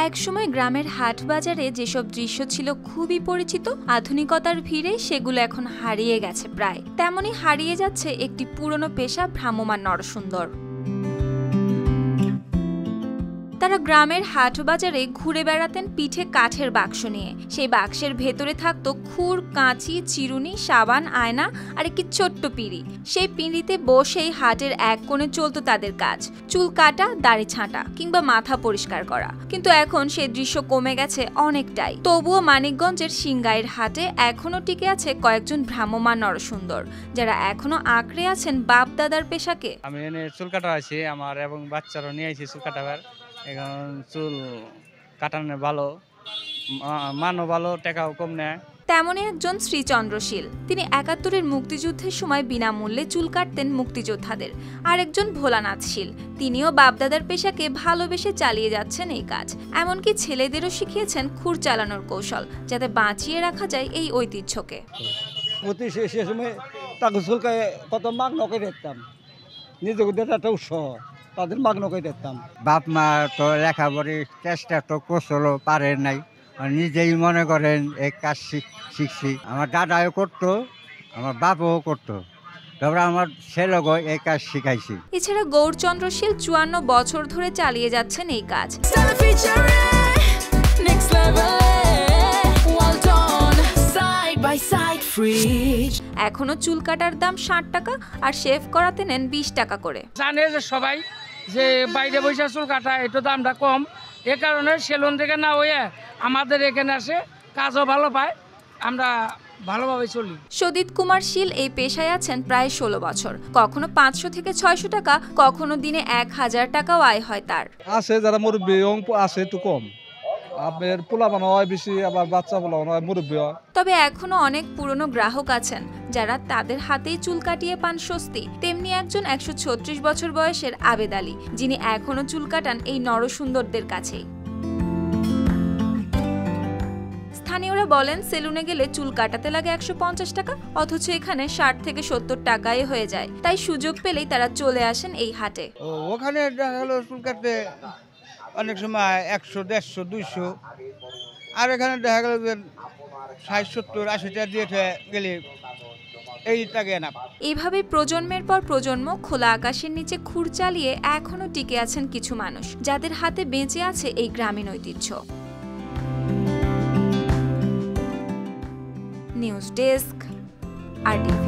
একসময় গ্রামের হাট বাজারে যেসব দৃশ্য ছিল খুবই পরিচিত, আধুনিকতার ভিড়ে সেগুলো এখন হারিয়ে গেছে প্রায়। তেমনি হারিয়ে যাচ্ছে একটি পুরনো পেশা, ভ্রাম্যমাণ নরসুন্দর। তারা গ্রামের হাট বাজারে ঘুরে বেড়াতেন পিঠে কাঠের বাক্স নিয়ে। সেই বাক্সের ভেতরে থাকতো খুর, কাঁচি, চিরুনি, সাবান, আয়না আর একটি ছোট্ট পিঁড়ি। সেই পিঁড়িতে বসেই হাটের এক কোণে চলতো তাদের কাজ, চুল কাটা, দাড়ি ছাঁটা কিংবা মাথা পরিষ্কার করা। কিন্তু এখন সেই দৃশ্য কমে গেছে অনেকটাই। তবুও মানিকগঞ্জের সিংগাইর হাটে এখনো টিকে আছে কয়েকজন ভ্রাম্যমাণ নরসুন্দর, যারা এখনো আঁকড়ে আছেন বাপ দাদার পেশাকে। আমি এনে চুল কাটা আছি আমার এবং বাচ্চারও নিয়ে আইছি চুল কাটাবার। এখন চুল কাটানো ভালো, মানও ভালো, টাকাও কম নেয়। তেমনই একজন শ্রীচন্দ্রশীল। তিনি ৭১-এর মুক্তিযুদ্ধের সময় বিনামূল্যে চুল কাটতেন মুক্তিযোদ্ধাদের। আর একজন ভোলানাথ শীল, তিনিও বাপদাদার পেশাকে ভালোবেসে চালিয়ে যাচ্ছেন এই কাজ। এমনকি ছেলেদেরও শিখিয়েছেন খুর চালানোর কৌশল, যাতে বাঁচিয়ে রাখা যায় এই ঐতিহ্যকে। সে সময় তাকে চুলকায় কত মাগ নকে দেখতাম, নিজেকে একটা উৎসাহ, তাদের মাগ নকে দেখতাম। বাপ মা তো লেখাপড়ি চেষ্টা তো করছিল, পারে নাই, নিজেই মনে করেন এই কাজ শিখছি। আমার দাদাও করতো, আমার বাপও করতো, তারপরে আমার ছেলেকে এই কাজ শিখাইছি। এছাড়া গৌরচন্দ্রশীল ৫৪ বছর ধরে চালিয়ে যাচ্ছেন এই কাজ। এখনো চুল কাটার দাম ৬০ টাকা আর শেভ করাতে নেন ২০ টাকা করে। জানে যে সবাই যে বাইরে বসে চুল কাটা একটু দামটা কম, এ কারণে সেলুন থেকে না হয়ে আমাদের এখানে আসে, কাজও ভালো পায়, আমরা ভালোভাবে চলি। সদিত কুমার শীল এই পেশায় আছেন প্রায় ১৬ বছর। কখনো ৫০০ থেকে ৬০০ টাকা, কখনো দিনে ১০০০ টাকাও আয় হয় তার। আছে যারা মুরব্বী আছে একটু কম, আপনার পোলা বানো হয় বেশি, আবার বাচ্চা পোলা বানো হয়, মুরব্বী হয়। তবে এখনো অনেক পুরনো গ্রাহক আছেন যারা তাদের হাতেই চুল কাটিয়ে পান স্বস্তি। তেমনি একজন ১৩৬ বছর বয়সের আবেদ আলী, যিনি এখনো চুল কাটান এই নরসুন্দরদের কাছেই। স্থানীয়রা বলেন, সেলুনে গেলে চুল কাটাতে লাগে ১৫০ টাকা, অথচ এখানে ৬০ থেকে ৭০ টাকায় হয়ে যায়। তাই সুযোগ পেলেই তারা চলে আসেন এই হাটে। ওখানে দেখা গেল চুল কাটতে অনেক সময় ১০০, ১৫০, ২০০, আর এখানে দেখা গেল যে ৬০, ৭০, ৮০ টাকা দিয়ে গেলে এই টাকা না। এইভাবে প্রজন্মের পর প্রজন্ম খোলা আকাশের নিচে খুর চালিয়ে এখনো টিকে আছেন কিছু মানুষ, যাদের হাতে বেঁচে আছে এই গ্রামীণ ঐতিহ্য। News desk, RTV।